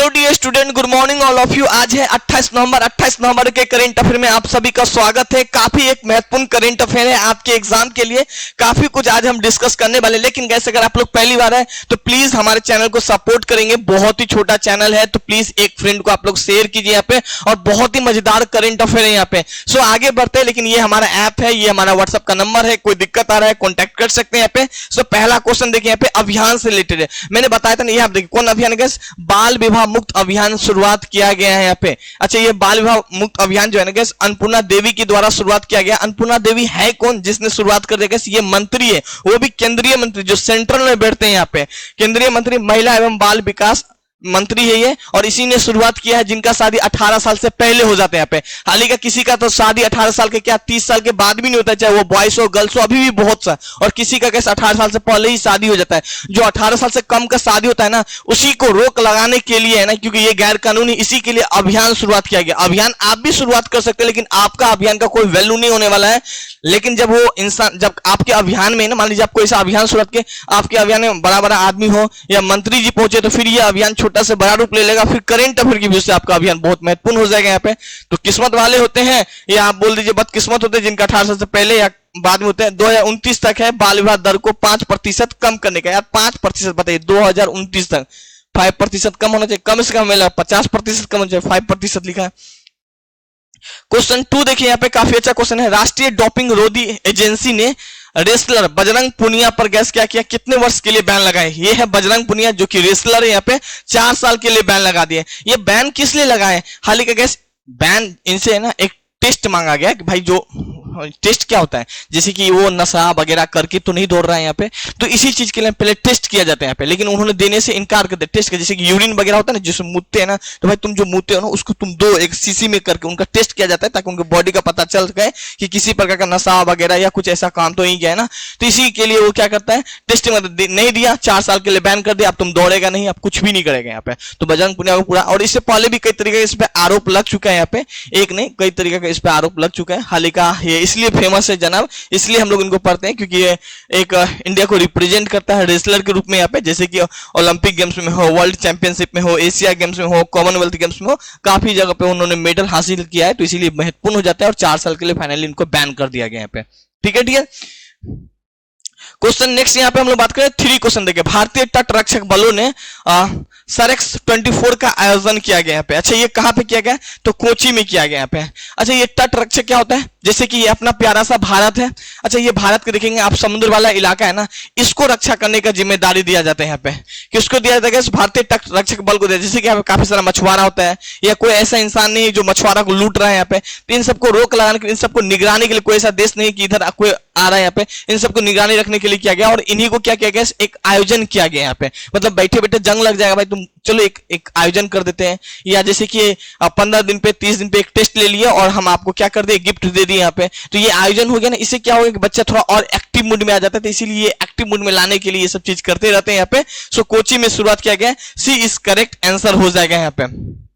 Hello dear student, good morning all of you. आज है 28 नवंबर। 28 नवंबर के करंट अफेयर में आप सभी का स्वागत है। काफी एक महत्वपूर्ण करंट अफेयर है आपके एग्जाम के लिए। काफी कुछ आज हम डिस्कस करने वाले, लेकिन गैस अगर आप लोग पहली बार है तो प्लीज हमारे चैनल को सपोर्ट करेंगे। बहुत ही छोटा चैनल है तो प्लीज एक फ्रेंड को आप लोग शेयर कीजिए यहाँ पे, और बहुत ही मजेदार करंट अफेयर है यहाँ पे। सो आगे बढ़ते हैं, लेकिन ये हमारा ऐप है, ये हमारा व्हाट्सएप का नंबर है, कोई दिक्कत आ रहा है कॉन्टैक्ट कर सकते हैं यहाँ पे। सो पहला क्वेश्चन देखिए यहाँ पे, अभियान से रिलेटेड है। मैंने बताया था ना, ये आप देखिए कौन अभियान है, बाल विवाह मुक्त अभियान शुरुआत किया गया है यहाँ पे। अच्छा, ये बाल विवाह मुक्त अभियान जो है ना गैस, अन्नपूर्णा देवी के द्वारा शुरुआत किया गया। अन्नपूर्णा देवी है कौन जिसने शुरुआत कर दिया गैस? ये मंत्री है, वो भी केंद्रीय मंत्री जो सेंट्रल में बैठते हैं यहाँ पे। केंद्रीय मंत्री महिला एवं बाल विकास मंत्री है ये, और इसी ने शुरुआत किया है जिनका शादी 18 साल से पहले हो जाते हैं यहाँ पे। हाल ही का किसी का तो शादी 18 साल के क्या 30 साल के बाद भी नहीं होता है, चाहे वो बॉयज हो गर्ल्स हो, अभी भी बहुत सा। और किसी का कैसे 18 साल से पहले ही शादी हो जाता है। जो 18 साल से कम का शादी होता है ना, उसी को रोक लगाने के लिए है ना, क्योंकि ये गैर कानूनी, इसी के लिए अभियान शुरुआत किया गया। अभियान आप भी शुरुआत कर सकते हैं, लेकिन आपका अभियान का कोई वैल्यू नहीं होने वाला है। लेकिन जब वो इंसान, जब आपके अभियान में ना, मान लीजिए आप कोई सा अभियान शुरुआत के, आपके अभियान में बड़ा बड़ा आदमी हो या मंत्री जी पहुंचे, तो फिर ये अभियान छोटा से बड़ा रूप ले लेगा। फिर करंट अफेयर की वजह से आपका अभियान बहुत महत्वपूर्ण हो जाएगा यहाँ पे। तो किस्मत वाले होते हैं, या आप बोल दीजिए बदकिस्मत होते हैं जिनका 18 साल से पहले या बाद में होते हैं। 2029 तक है बाल विवाह दर को 5% कम करने का। यार 5% बताइए, 2029 तक 5% कम होना चाहिए, कम से कम 50% कम होना चाहिए, 5% लिखा है। क्वेश्चन 2 देखिए यहाँ पे, काफी अच्छा क्वेश्चन है। राष्ट्रीय डोपिंग रोधी एजेंसी ने रेसलर बजरंग पुनिया पर गैस क्या किया, कितने वर्ष के लिए बैन लगाए? ये है बजरंग पुनिया जो कि रेसलर है, यहाँ पे 4 साल के लिए बैन लगा दिए। ये बैन किस लिए लगाए? हाल ही का गैस बैन इनसे है ना, एक टेस्ट मांगा गया कि भाई, जो टेस्ट क्या होता है, जैसे कि वो नशा वगैरह करके तो नहीं दौड़ रहा है यहाँ पे, तो इसी चीज के लिए पहले टेस्ट किया जाता है यहाँ पे। लेकिन उन्होंने देने से इनकार कर दिया टेस्ट का। जैसे कि यूरिन वगैरह होता है ना, जिसमें मुतते हैं ना, तो भाई तुम जो मुतते हो ना, उसको तुम दो एक सीसी में करके उनका टेस्ट किया जाता है, ताकि उनके बॉडी का पता चल सके कि किसी प्रकार का नशा वगैरह या कुछ ऐसा काम तो नहीं गया है ना। तो इसी के लिए वो क्या करता है, टेस्टिंग नहीं दिया, 4 साल के लिए बैन कर दिया। अब तुम दौड़ेगा नहीं, अब कुछ भी नहीं करेगा यहाँ पे। तो बजरंग पुनिया को पूरा, और इससे पहले भी कई तरीके का इस पे आरोप लग चुका है यहाँ पे, एक नहीं कई तरीके का इस पे आरोप लग चुका है। हाल ही का ये इसलिए फेमस है जनाब, इसलिए हम लोग इनको पढ़ते हैं क्योंकि ये एक इंडिया को रिप्रेजेंट करता है रेसलर के रूप में यहाँ पे। जैसे कि ओलंपिक गेम्स में हो, वर्ल्ड चैंपियनशिप में हो, एशिया गेम्स में हो, कॉमनवेल्थ गेम्स में हो, काफी जगह पे उन्होंने मेडल हासिल किया है, तो इसीलिए महत्वपूर्ण हो जाता है। और 4 साल के लिए फाइनली इनको बैन कर दिया गया यहाँ पे। ठीक है, ठीक है। क्वेश्चन नेक्स्ट यहाँ पे हम लोग बात करें 3 क्वेश्चन देखिए। भारतीय तट रक्षक बलों ने सरक्स 24 का आयोजन किया गया यहाँ पे। अच्छा, ये कहाँ पे किया गया? तो कोची में किया गया यहाँ पे। अच्छा, ये तट रक्षक क्या होता है? जैसे कि ये अपना प्यारा सा भारत है। अच्छा, ये भारत के देखेंगे आप, समुद्र वाला इलाका है ना, इसको रक्षा करने का जिम्मेदारी दिया जाता है यहाँ पे। किसको दिया जाता है? भारतीय तट रक्षक बल को दिया। जैसे कि यहाँ पे काफी सारा मछुआरा होता है, या कोई ऐसा इंसान नहीं है जो मछुआरा को लूट रहा है यहाँ पे, तो इन सबको रोक लगाने के लिए, इन सबको निगरानी के लिए, कोई ऐसा देश नहीं कि इधर कोई आ रहा है यहाँ पे, इन सबको निगरानी रखने के लिए किया गया। और इन्हीं को क्या किया गया, एक आयोजन किया गया यहाँ पे। मतलब बैठे बैठे जंग लग जाएगा भाई, तुम चलो एक आयोजन कर देते हैं। या जैसे कि 15 दिन पे 30 दिन पे एक टेस्ट ले लिया और हम आपको क्या कर दे, गिफ्ट दे दिए यहाँ पे, तो ये आयोजन हो गया ना। इससे क्या होगा कि बच्चा थोड़ा और एक्टिव मूड में आ जाता है, तो इसीलिए एक्टिव मूड में लाने के लिए ये सब चीज करते रहते हैं यहाँ पे। सो कोची में शुरुआत किया गया, सी इज करेक्ट आंसर हो जाएगा यहाँ पे।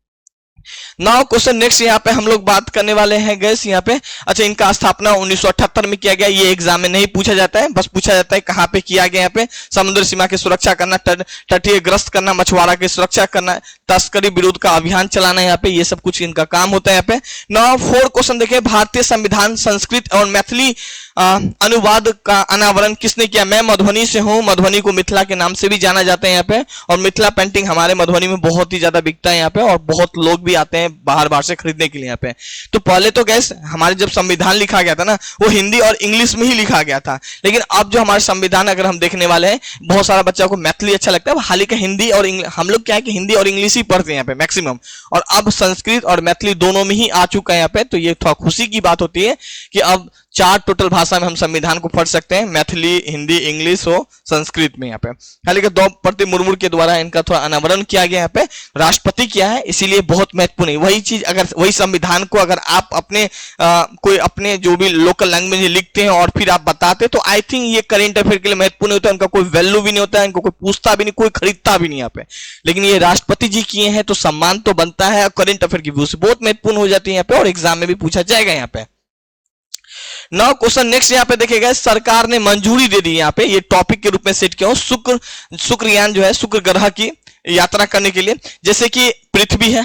नाउ क्वेश्चन नेक्स्ट यहाँ पे हम लोग बात करने वाले हैं गैस यहाँ पे। अच्छा, इनका स्थापना 1978 में किया गया। ये एग्जाम में नहीं पूछा जाता है, बस पूछा जाता है कहाँ पे किया गया यहाँ पे। समुद्र सीमा की सुरक्षा करना, तटीय ग्रस्त करना, मछुआरा की सुरक्षा करना, तस्करी विरोध का अभियान चलाना, यहाँ पे ये सब कुछ इनका काम होता है यहाँ पे। नाउ 4 क्वेश्चन देखिए। भारतीय संविधान संस्कृत और मैथिली अनुवाद का अनावरण किसने किया? मैं मधुबनी से हूँ, मधुबनी को मिथिला के नाम से भी जाना जाता है यहाँ पे, और मिथिला पेंटिंग हमारे मधुबनी में बहुत ही ज्यादा बिकता है यहाँ पे, और बहुत लोग भी आते हैं बाहर से खरीदने के लिए यहाँ पे। तो पहले तो गैस हमारे जब संविधान लिखा गया था ना, वो हिंदी और इंग्लिश में ही लिखा गया था। लेकिन अब जो हमारे संविधान अगर हम देखने वाले हैं, बहुत सारा बच्चों को मैथिली अच्छा लगता है, हाल ही का हिंदी और हम लोग क्या है कि हिंदी और इंग्लिश ही पढ़ते हैं यहाँ पे मैक्सिमम, और अब संस्कृत और मैथिली दोनों में ही आ चुका है यहाँ पे। तो ये थोड़ा खुशी की बात होती है कि अब 4 टोटल भाषा में हम संविधान को पढ़ सकते हैं, मैथिली, हिंदी, इंग्लिश हो संस्कृत में यहाँ पे। हाल ही द्रौपदी मुर्मू के द्वारा इनका थोड़ा अनावरण किया गया यहाँ पे, राष्ट्रपति किया है, इसीलिए बहुत महत्वपूर्ण है। वही चीज अगर वही संविधान को अगर आप अपने कोई अपने जो भी लोकल लैंग्वेज में लिखते हैं और फिर आप बताते, तो आई थिंक ये करेंट अफेयर के लिए महत्वपूर्ण होता है। उनका कोई वैल्यू भी नहीं होता है, इनको कोई पूछता भी नहीं, कोई खरीदता भी नहीं यहाँ पे। लेकिन ये राष्ट्रपति जी किए हैं तो सम्मान तो बनता है, और करेंट अफेयर की व्यू से बहुत महत्वपूर्ण हो जाती है यहाँ पे, और एग्जाम में भी पूछा जाएगा यहाँ पे। नाउ क्वेश्चन नेक्स्ट यहाँ पे देखिएगा, सरकार ने मंजूरी दे दी, यहाँ पे ये टॉपिक के रूप में सेट किया हो, शुक्रयान जो है शुक्र ग्रह की यात्रा करने के लिए। जैसे कि पृथ्वी है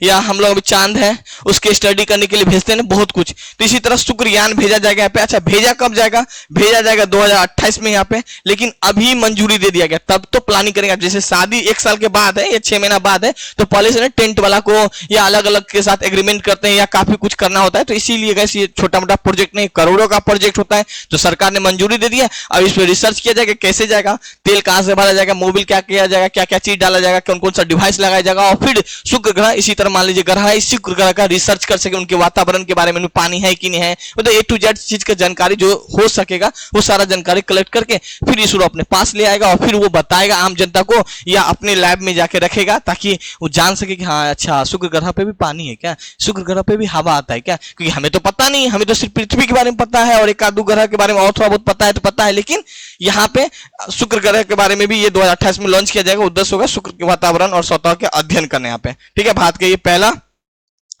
या हम लोग अभी चांद है उसके स्टडी करने के लिए भेजते हैं बहुत कुछ। तो इसी तरह शुक्रयान भेजा जाएगा यहाँ पे। अच्छा भेजा कब जाएगा? भेजा जाएगा 2028 में यहाँ पे, लेकिन अभी मंजूरी दे दिया गया, तब तो प्लानिंग करेंगे। जैसे शादी 1 साल के बाद है या 6 महीना बाद है तो पहले से ना टेंट वाला को या अलग अलग के साथ एग्रीमेंट करते हैं या काफी कुछ करना होता है। तो इसीलिए गैस ये छोटा मोटा प्रोजेक्ट नहीं, करोड़ों का प्रोजेक्ट होता है। तो सरकार ने मंजूरी दे दिया, अब इस पर रिसर्च किया जाएगा कैसे जाएगा, तेल कहां से भरा जाएगा, मोबिल क्या किया जाएगा, क्या क्या चीज डाला जाएगा, कौन कौन सा डिवाइस लगाया जाएगा, और फिर शुक्र ग्रह इसी तरह मान लीजिए ग्रह है, शुक्र ग्रह का रिसर्च कर सके, उनके वातावरण के बारे में पानी है कि नहीं है, मतलब A to Z चीज का जानकारी जो हो सकेगा वो सारा जानकारी कलेक्ट करके फिर इसरो अपने पास ले आएगा और फिर वो बताएगा आम जनता को या अपने लैब में जाके रखेगा ताकि वो जान सके कि हाँ अच्छा शुक्र ग्रह पे भी पानी है क्या, शुक्र ग्रह पे भी हवा आता है क्या। क्योंकि हमें तो पता नहीं, हमें तो सिर्फ पृथ्वी के बारे में पता है और एक आध ग्रह के बारे में और थोड़ा बहुत पता है तो पता है, लेकिन यहाँ पे शुक्र ग्रह के बारे में भी ये 2028 में लॉन्च किया जाएगा। उद्देश्य होगा शुक्र के वातावरण और सतह के अध्ययन करने यहाँ पे, ठीक है। भारत का ये पहला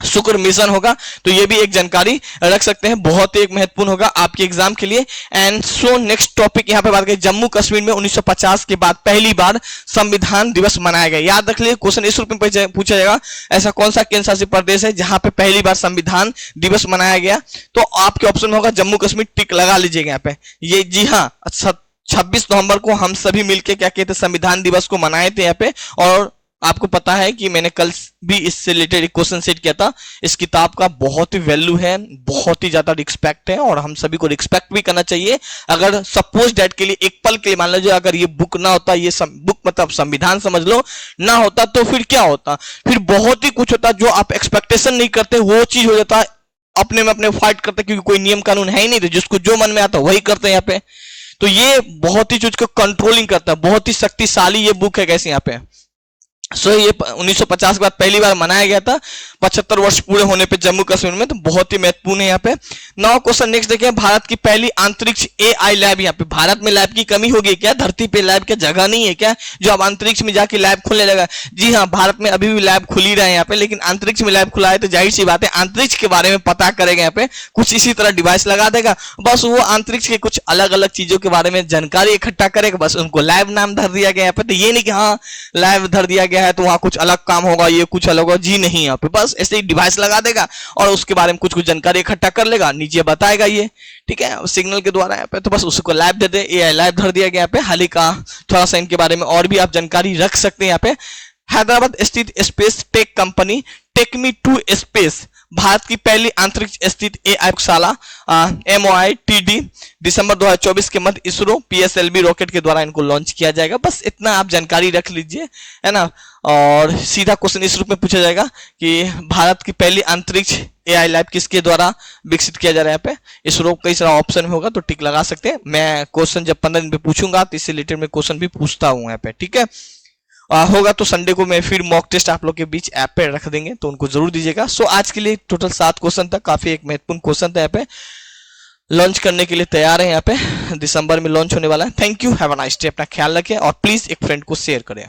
शुक्र मिशन होगा, तो ये भी एक जानकारी रख सकते हैं, बहुत ही एक महत्वपूर्ण होगा आपके एग्जाम के लिए। एंड सो नेक्स्ट टॉपिक यहाँ पे बात करें, जम्मू कश्मीर में 1950 के बाद पहली बार संविधान दिवस मनाया गया। याद रख लीजिए, क्वेश्चन इस रूप में पूछा जाएगा, ऐसा कौन सा केंद्र शासित प्रदेश है जहां पे पहली बार संविधान दिवस मनाया गया? तो आपके ऑप्शन में होगा जम्मू कश्मीर, टिक लगा लीजिएगा यहाँ पे। ये जी हाँ 26 नवंबर को हम सभी मिलकर क्या कहते हैं संविधान दिवस को मनाए थे यहाँ पे। और आपको पता है कि मैंने कल भी इससे रिलेटेड एक क्वेश्चन सेट किया था। इस किताब का बहुत ही वैल्यू है, बहुत ही ज्यादा रिस्पेक्ट है और हम सभी को रिस्पेक्ट भी करना चाहिए। अगर सपोज डेट के लिए एक पल के लिए मान लीजिए अगर ये बुक ना होता, ये बुक मतलब संविधान समझ लो ना होता, तो फिर क्या होता? फिर बहुत ही कुछ होता जो आप एक्सपेक्टेशन नहीं करते वो चीज हो जाता, अपने में अपने फाइट करते, क्योंकि कोई नियम कानून है ही नहीं, तो जिसको जो मन में आता वही करते हैं यहाँ पे। तो ये बहुत ही चीज को कंट्रोलिंग करता है, बहुत ही शक्तिशाली ये बुक है कैसे यहाँ पे। सो ये 1950 के बाद पहली बार मनाया गया था, 75 वर्ष पूरे होने पे जम्मू कश्मीर में, तो बहुत ही महत्वपूर्ण है यहाँ पे। नौ क्वेश्चन नेक्स्ट देखिए, भारत की पहली अंतरिक्ष AI लैब। यहाँ पे भारत में लैब की कमी होगी क्या? धरती पे लैब की जगह नहीं है क्या जो अब अंतरिक्ष में जाके लैब खुलने लगा? जी हाँ, भारत में अभी भी लैब खुल ही रहे हैं यहाँ पे, लेकिन अंतरिक्ष में लैब खुला है तो जाहिर सी बात है अंतरिक्ष के बारे में पता करेगा यहाँ पे, कुछ इसी तरह डिवाइस लगा देगा, बस वो अंतरिक्ष के कुछ अलग अलग चीजों के बारे में जानकारी इकट्ठा करेगा, बस उनको लैब नाम धर दिया गया यहाँ पे। तो ये नहीं कि हाँ लैब धर दिया गया है तो वहां कुछ अलग काम होगा, ये कुछ अलग होगा, जी नहीं, यहाँ पे बस ऐसे ही डिवाइस लगा देगा और उसके बारे में कुछ कुछ जानकारी इकट्ठा कर लेगा, नीचे बताएगा ये, ठीक है, सिग्नल के द्वारा यहाँ पे। तो बस उसको लैब दे दे, AI लैब धर दिया गया यहाँ पे। हाल ही का थोड़ा सा इनके बारे में और भी आप जानकारी रख सकते हैं यहाँ पे। हैदराबाद स्थित स्पेस टेक कंपनी टेकमी2 स्पेस भारत की पहली अंतरिक्ष स्थित AI प्रयोगशाला MOITD दिसंबर 2024 के मध्य इसरो PSLV रॉकेट के द्वारा इनको लॉन्च किया जाएगा। बस इतना आप जानकारी रख लीजिए, है ना। और सीधा क्वेश्चन इस रूप में पूछा जाएगा कि भारत की पहली अंतरिक्ष AI लैब किसके द्वारा विकसित किया जा रहा है? यहाँ पे इसरो कई सारा ऑप्शन में होगा तो टिक लगा सकते हैं। मैं क्वेश्चन जब 15 दिन पे पूछूंगा तो इससे रिलेटेड में क्वेश्चन भी पूछता हूँ यहाँ पे, ठीक है। होगा तो संडे को मैं फिर मॉक टेस्ट आप लोग के बीच ऐप पे रख देंगे, तो उनको जरूर दीजिएगा। सो आज के लिए टोटल 7 क्वेश्चन था, काफी एक महत्वपूर्ण क्वेश्चन था यहाँ पे। लॉन्च करने के लिए तैयार है यहाँ पे, दिसंबर में लॉन्च होने वाला है। Thank you, have a nice day, अपना ख्याल रखें और प्लीज एक फ्रेंड को शेयर करें।